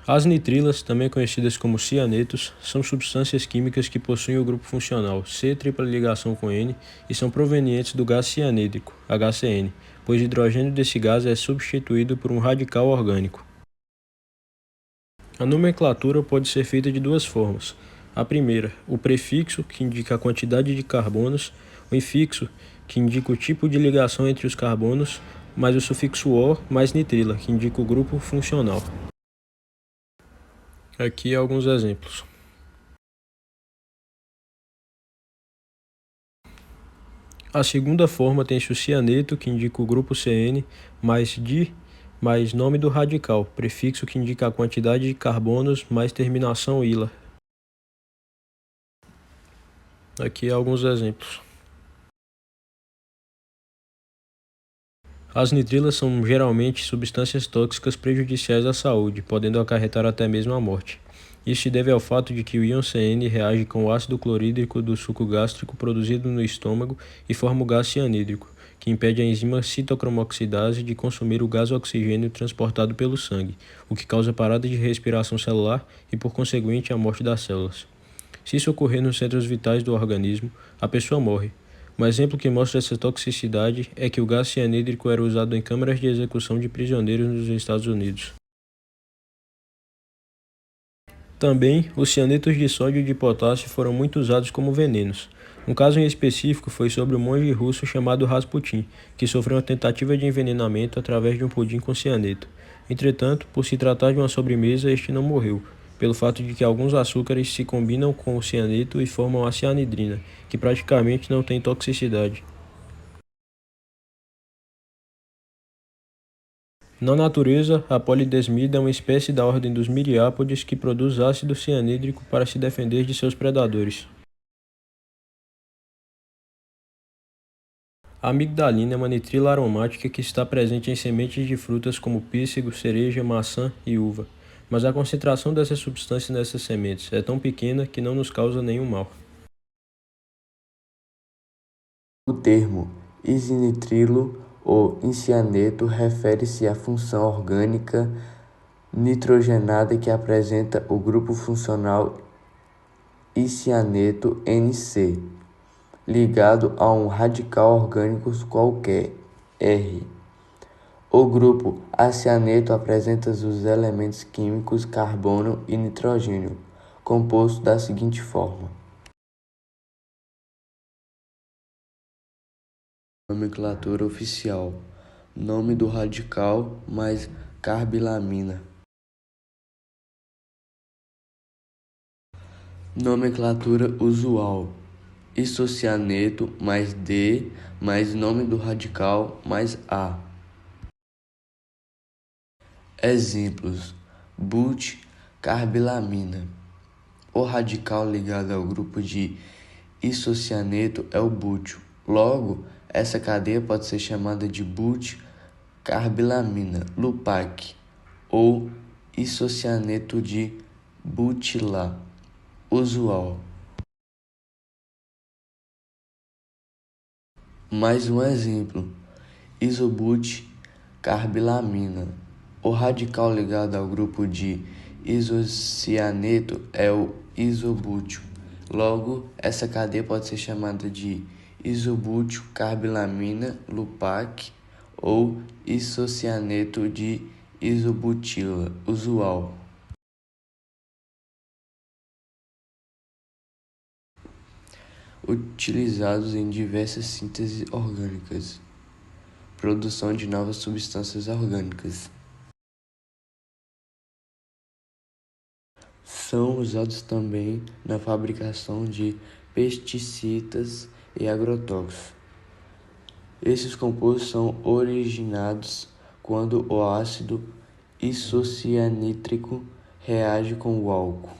As nitrilas, também conhecidas como cianetos, são substâncias químicas que possuem o grupo funcional C tripla ligação com N e são provenientes do gás cianídrico, HCN, pois o hidrogênio desse gás é substituído por um radical orgânico. A nomenclatura pode ser feita de duas formas. A primeira, o prefixo, que indica a quantidade de carbonos, o infixo, que indica o tipo de ligação entre os carbonos, mais o sufixo "-o", mais nitrila, que indica o grupo funcional. Aqui alguns exemplos. A segunda forma tem-se o cianeto, que indica o grupo CN, mais di, mais nome do radical, prefixo que indica a quantidade de carbonos, mais terminação -ila. Aqui alguns exemplos. As nitrilas são geralmente substâncias tóxicas prejudiciais à saúde, podendo acarretar até mesmo a morte. Isso se deve ao fato de que o íon CN reage com o ácido clorídrico do suco gástrico produzido no estômago e forma o gás cianídrico, que impede a enzima citocromoxidase de consumir o gás oxigênio transportado pelo sangue, o que causa parada de respiração celular e, por conseguinte, a morte das células. Se isso ocorrer nos centros vitais do organismo, a pessoa morre. Um exemplo que mostra essa toxicidade é que o gás cianídrico era usado em câmaras de execução de prisioneiros nos Estados Unidos. Também, os cianetos de sódio e de potássio foram muito usados como venenos. Um caso em específico foi sobre um monge russo chamado Rasputin, que sofreu uma tentativa de envenenamento através de um pudim com cianeto. Entretanto, por se tratar de uma sobremesa, este não morreu, pelo fato de que alguns açúcares se combinam com o cianeto e formam a cianidrina, que praticamente não tem toxicidade. Na natureza, a polidesmida é uma espécie da ordem dos miriápodes que produz ácido cianídrico para se defender de seus predadores. A amigdalina é uma nitrila aromática que está presente em sementes de frutas como pêssego, cereja, maçã e uva, mas a concentração dessa substância nessas sementes é tão pequena que não nos causa nenhum mal. O termo isinitrilo ou iscianeto refere-se à função orgânica nitrogenada que apresenta o grupo funcional iscianeto NC, ligado a um radical orgânico qualquer, R. O grupo acianeto apresenta os elementos químicos carbono e nitrogênio, composto da seguinte forma. Nomenclatura oficial: nome do radical mais carbilamina. Nomenclatura usual: isocianeto mais D mais nome do radical mais A. Exemplos: but-carbilamina. O radical ligado ao grupo de isocianeto é o bútio. Logo, essa cadeia pode ser chamada de but-carbilamina Lupac ou isocianeto de butila usual. Mais um exemplo: isobut-carbilamina. O radical ligado ao grupo de isocianeto é o isobútio. Logo, essa cadeia pode ser chamada de isobutio-carbilamina Lupac ou isocianeto de isobutila usual. Utilizados em diversas sínteses orgânicas. Produção de novas substâncias orgânicas. São usados também na fabricação de pesticidas e agrotóxicos. Esses compostos são originados quando o ácido isocianítrico reage com o álcool.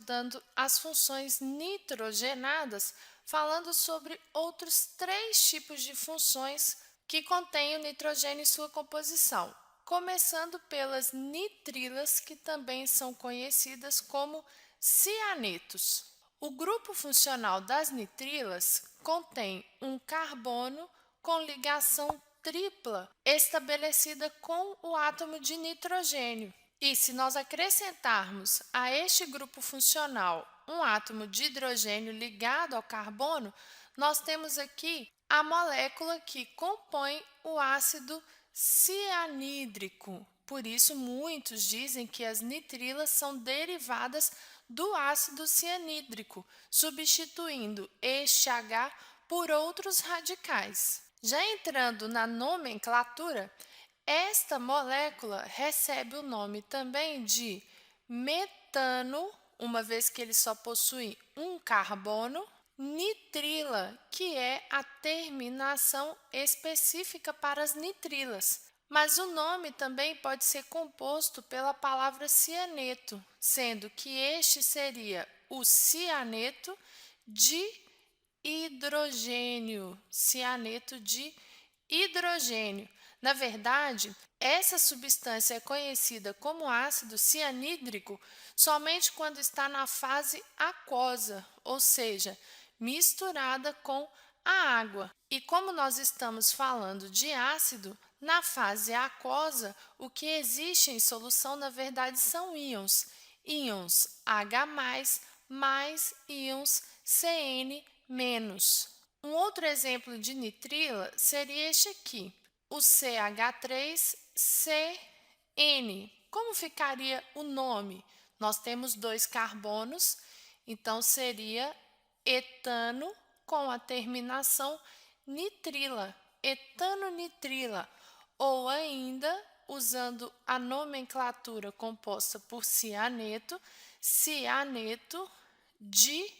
Dando as funções nitrogenadas, falando sobre outros 3 tipos de funções que contêm o nitrogênio em sua composição, começando pelas nitrilas, que também são conhecidas como cianetos. O grupo funcional das nitrilas contém um carbono com ligação tripla estabelecida com o átomo de nitrogênio. E se nós acrescentarmos a este grupo funcional um átomo de hidrogênio ligado ao carbono, nós temos aqui a molécula que compõe o ácido cianídrico. Por isso, muitos dizem que as nitrilas são derivadas do ácido cianídrico, substituindo este H por outros radicais. Já entrando na nomenclatura, esta molécula recebe o nome também de metano, uma vez que ele só possui um carbono, nitrila, que é a terminação específica para as nitrilas. Mas o nome também pode ser composto pela palavra cianeto, sendo que este seria o cianeto de hidrogênio, cianeto de hidrogênio. Na verdade, essa substância é conhecida como ácido cianídrico somente quando está na fase aquosa, ou seja, misturada com a água. E como nós estamos falando de ácido, na fase aquosa, o que existe em solução, na verdade, são íons. Íons H+, mais íons Cn-. Um outro exemplo de nitrila seria este aqui, o CH3CN. Como ficaria o nome? Nós temos 2 carbonos, então seria etano com a terminação nitrila, etanonitrila, ou ainda, usando a nomenclatura composta por cianeto, cianeto de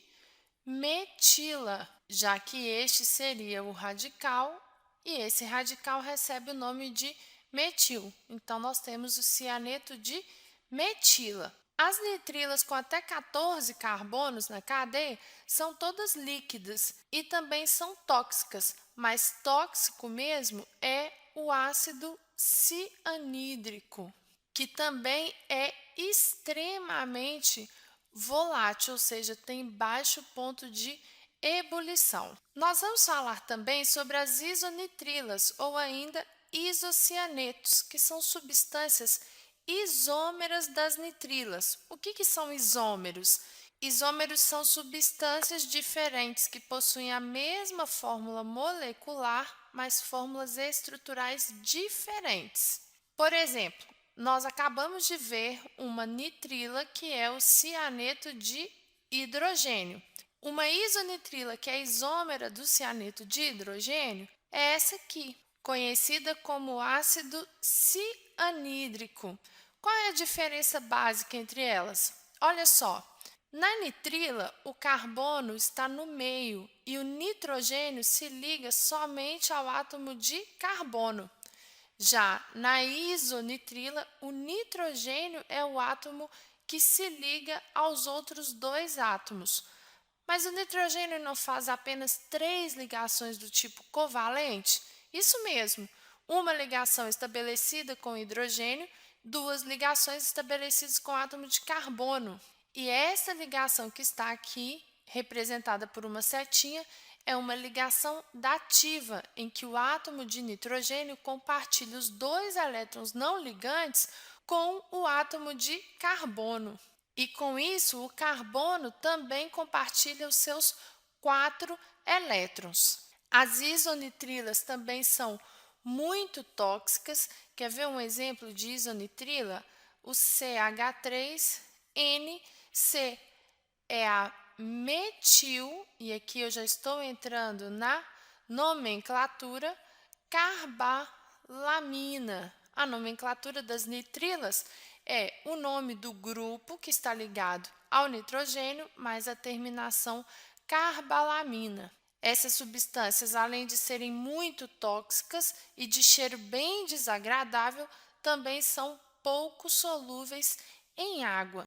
metila, já que este seria o radical e esse radical recebe o nome de metil. Então, nós temos o cianeto de metila. As nitrilas com até 14 carbonos na cadeia são todas líquidas e também são tóxicas, mas tóxico mesmo é o ácido cianídrico, que também é extremamente volátil, ou seja, tem baixo ponto de ebulição. Nós vamos falar também sobre as isonitrilas ou ainda isocianetos, que são substâncias isômeras das nitrilas. O que são isômeros? Isômeros são substâncias diferentes que possuem a mesma fórmula molecular, mas fórmulas estruturais diferentes. Por exemplo, nós acabamos de ver uma nitrila, que é o cianeto de hidrogênio. Uma isonitrila, que é isômera do cianeto de hidrogênio, é essa aqui, conhecida como ácido cianídrico. Qual é a diferença básica entre elas? Olha só, na nitrila, o carbono está no meio e o nitrogênio se liga somente ao átomo de carbono. Já na isonitrila, o nitrogênio é o átomo que se liga aos outros 2 átomos. Mas o nitrogênio não faz apenas 3 ligações do tipo covalente? Isso mesmo, uma ligação estabelecida com hidrogênio, 2 ligações estabelecidas com átomo de carbono. E essa ligação que está aqui, representada por uma setinha, é uma ligação dativa, em que o átomo de nitrogênio compartilha os 2 elétrons não ligantes com o átomo de carbono. E com isso, o carbono também compartilha os seus 4 elétrons. As isonitrilas também são muito tóxicas. Quer ver um exemplo de isonitrila? O CH3NC é a metil, e aqui eu já estou entrando na nomenclatura, carbalamina. A nomenclatura das nitrilas é o nome do grupo que está ligado ao nitrogênio, mais a terminação carbalamina. Essas substâncias, além de serem muito tóxicas e de cheiro bem desagradável, também são pouco solúveis em água.